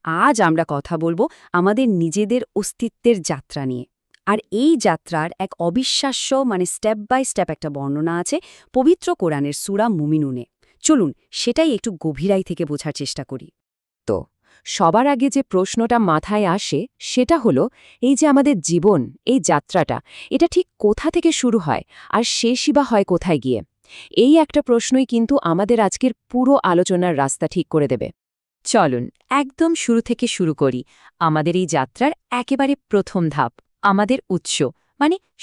আজ আমরা কথা বলবো আমাদের নিজেদের অস্তিত্বের যাত্রা নিয়ে। আর এই যাত্রার এক অবিশ্বাস্য স্টেপ বাই স্টেপ একটা বর্ণনা আছে পবিত্র কোরআনের সূরা মুমিনুনে। চলুন সেটাই একটু গভীরাই থেকে বোঝার চেষ্টা করি। তো সবার আগে যে প্রশ্নটা মাথায় আসে সেটা হলো এই যে আমাদের জীবন, এই যাত্রাটা, এটা ঠিক কোথা থেকে শুরু হয় আর শেষই বা হয় কোথায় গিয়ে? এই একটা প্রশ্নই কিন্তু আমাদের আজকের পুরো আলোচনার রাস্তা ঠিক করে দেবে। চলুন একদম শুরু থেকে শুরু করি। আমাদের এই যাত্রার একেবারে প্রথম ধাপ, আমাদের উৎস,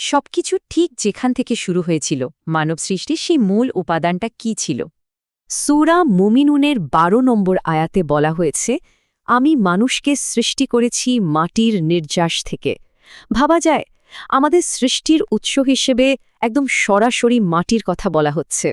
সবকিছু ঠিক যেখান থেকে শুরু হয়েছিল, মানব সৃষ্টির সেই মূল উপাদানটা কি ছিল। সূরা মুমিনুনের ১২ নম্বর আয়াতে বলা হয়েছে, আমি মানুষকে সৃষ্টি করেছি মাটির নির্যাস থেকে। ভাবা যায় আমাদের সৃষ্টির উৎস হিসেবে একদম সরাসরি মাটির কথা বলা হচ্ছে।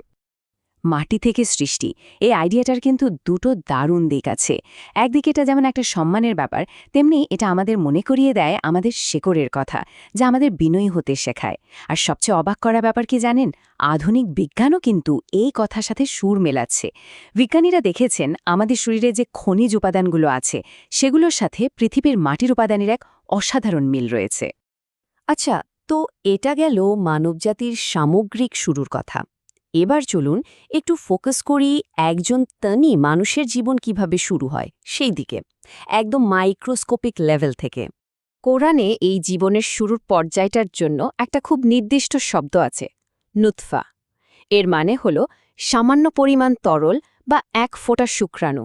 মাটি থেকে সৃষ্টি, এই আইডিয়াটার কিন্তু দুটো দারুণ দিক আছে। একদিকে এটা যেমন একটা সম্মানের ব্যাপার, তেমনি এটা আমাদের মনে করিয়ে দেয় আমাদের শেকড়ের কথা, যা আমাদের বিনয়ী হতে শেখায়। আর সবচেয়ে অবাক করা ব্যাপার কি জানেন, আধুনিক বিজ্ঞানও কিন্তু এই কথার সাথে সুর মেলাচ্ছে। বিজ্ঞানীরা দেখেছেন আমাদের শরীরে যে খনিজ উপাদানগুলো আছে সেগুলোর সাথে পৃথিবীর মাটির উপাদানের এক অসাধারণ মিল রয়েছে। আচ্ছা, তো এটা গেল মানবজাতির সামগ্রিক শুরুর কথা। এবার চলুন একটু ফোকাস করি একজন তনি মানুষের জীবন কিভাবে শুরু হয় সেই দিকে, একদম মাইক্রোস্কোপিক লেভেল থেকে। কোরআনে এই জীবনের শুরুর পর্যায়টার জন্য একটা খুব নির্দিষ্ট শব্দ আছে, নুতফা। এর মানে হল সামান্য পরিমাণ তরল বা এক ফোঁটা শুক্রাণু।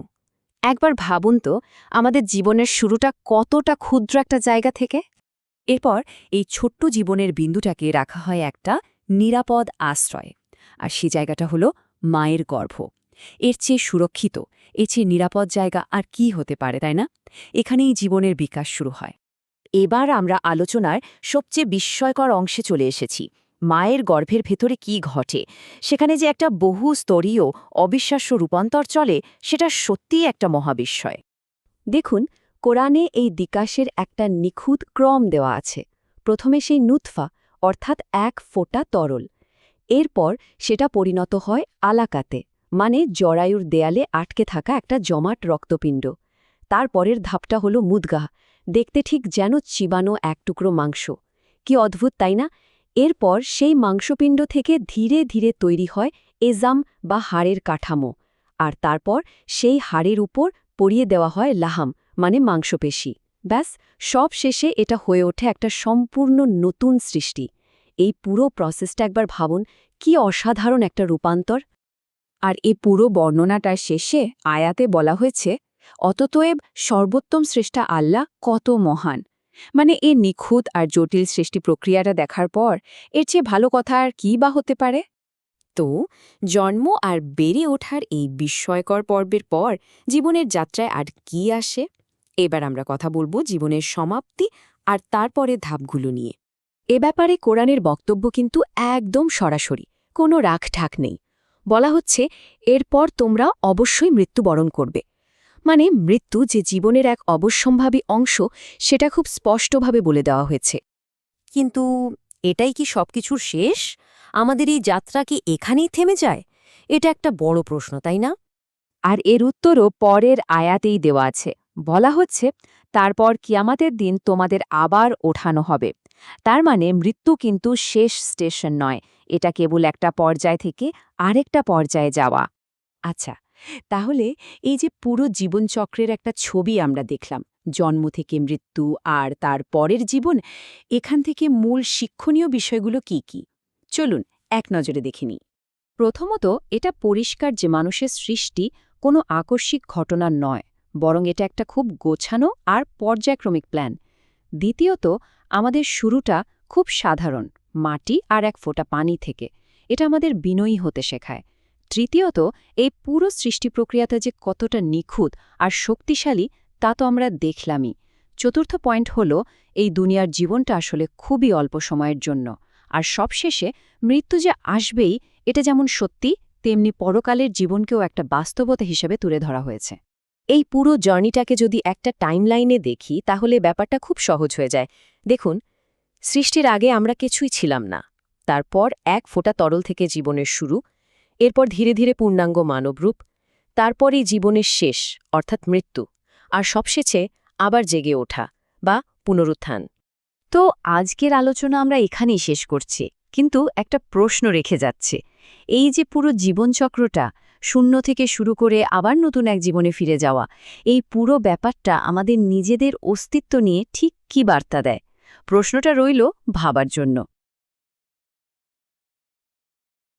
একবার ভাবুন তো, আমাদের জীবনের শুরুটা কতটা ক্ষুদ্র একটা জায়গা থেকে। এরপর এই ছোট্ট জীবনের বিন্দুটাকে রাখা হয় একটা নিরাপদ আশ্রয়, আর সেই জায়গাটা হলো মায়ের গর্ভ। এর চেয়ে সুরক্ষিত, এর চেয়ে নিরাপদ জায়গা আর কি হতে পারে, তাই না? এখানেই জীবনের বিকাশ শুরু হয়। এবার আমরা আলোচনার সবচেয়ে বিস্ময়কর অংশে চলে এসেছি। মায়ের গর্ভের ভেতরে কি ঘটে, সেখানে যে একটা বহুস্তরীয় অবিশ্বাস্য রূপান্তর চলে, সেটা সত্যিই একটা মহাবিস্ময়। দেখুন, কোরআনে এই বিকাশের একটা নিখুঁত ক্রম দেওয়া আছে। প্রথমে সেই নুতফা, অর্থাৎ এক ফোঁটা তরল। এরপর সেটা পরিণত হয় আলাকাতে, জরায়ুর দেয়ালে আটকে থাকা একটা জমাট রক্তপিণ্ড। তারপরের ধাপটা হলো মুদগাহ, দেখতে ঠিক যেন চিবানো এক টুকরো মাংস। কি অদ্ভুত, তাই না? এরপর সেই মাংসপিণ্ড থেকে ধীরে ধীরে তৈরি হয় এজাম বা হাড়ের কাঠামো, আর তারপর সেই হাড়ের উপর পরিয়ে দেওয়া হয় লাহাম, মাংসপেশি। ব্যাস, সব শেষে এটা হয়ে ওঠে একটা সম্পূর্ণ নতুন সৃষ্টি। এই পুরো প্রসেসটা একবার ভাবুন, কি অসাধারণ একটা রূপান্তর। আর এই পুরো বর্ণনাটার শেষে আয়াতে বলা হয়েছে, অতএব সর্বোত্তম স্রষ্টা আল্লাহ কত মহান। এই নিখুঁত আর জটিল সৃষ্টি প্রক্রিয়াটা দেখার পর এর চেয়ে ভালো কথা আর কী বা হতে পারে? তো জন্ম আর বেড়ে ওঠার এই বিস্ময়কর পর্বের পর জীবনের যাত্রায় আর কি আসে? এবার আমরা কথা বলবো জীবনের সমাপ্তি আর তারপরে ধাপগুলো নিয়ে। এ ব্যাপারে কোরআনের বক্তব্য কিন্তু একদম সরাসরি, কোনো রাখঢাক নেই। বলা হচ্ছে, এরপর তোমরা অবশ্যই মৃত্যুবরণ করবে। মৃত্যু যে জীবনের এক অবশ্যম্ভাবী অংশ, সেটা খুব স্পষ্টভাবে বলে দেওয়া হয়েছে। কিন্তু এটাই কি সবকিছুর শেষ? আমাদের এই যাত্রা কি এখানেই থেমে যায়? এটা একটা বড় প্রশ্ন, তাই না? আর এর উত্তরও পরের আয়াতেই দেওয়া আছে। বলা হচ্ছে, তারপর কিয়ামতের দিন তোমাদের আবার ওঠানো হবে। তার মৃত্যু কিন্তু শেষ স্টেশন নয়, এটা কেবল একটা পর্যায় থেকে আরেকটা পর্যায়ে যাওয়া। আচ্ছা, তাহলে এই যে পুরো জীবনচক্রের একটা ছবি আমরা দেখলাম, জন্ম থেকে মৃত্যু আর তার পরের জীবন, এখান থেকে মূল শিক্ষণীয় বিষয়গুলো কি কি? চলুন এক নজরে দেখে নিই। প্রথমত, এটা পরিষ্কার যে মানুষের সৃষ্টি কোনো আকস্মিক ঘটনা নয়, বরং এটা একটা খুব গোছানো আর পর্যায়ক্রমিক প্ল্যান। দ্বিতীয়ত, আমাদের শুরুটা খুব সাধারণ, মাটি আর এক ফোঁটা পানি থেকে। এটা আমাদের বিনয়ী হতে শেখায়। তৃতীয়ত, এই পুরো সৃষ্টি প্রক্রিয়াটা যে কতটা নিখুঁত আর শক্তিশালী, তা তো আমরা দেখলামই। চতুর্থ পয়েন্ট হল, এই দুনিয়ার জীবনটা আসলে খুবই অল্প সময়ের জন্য। আর সবশেষে মৃত্যু যে আসবেই, এটা যেমন সত্যি, তেমনি পরকালের জীবনকেও একটা বাস্তবতা হিসেবে তুলে ধরা হয়েছে। এই পুরো জার্নিটাকে যদি একটা টাইমলাইনে দেখি, তাহলে ব্যাপারটা খুব সহজ হয়ে যায়। দেখুন, সৃষ্টির আগে আমরা কিছুই ছিলাম না। তারপর এক ফোঁটা তরল থেকে জীবনের শুরু, এরপর ধীরে ধীরে পূর্ণাঙ্গ মানবরূপ, তারপরেই জীবনের শেষ, অর্থাৎ মৃত্যু। আর সবশেষে আবার জেগে ওঠা বা পুনরুত্থান। তো আজকের আলোচনা আমরা এখানেই শেষ করছি, কিন্তু একটা প্রশ্ন রেখে যাচ্ছে। এই যে পুরো জীবনচক্রটা, শূন্য থেকে শুরু করে আবার নতুন এক জীবনে ফিরে যাওয়া, এই পুরো ব্যাপারটা আমাদের নিজেদের অস্তিত্ব নিয়ে ঠিক কী বার্তা দেয়? প্রশ্নটা রইল ভাবার জন্য।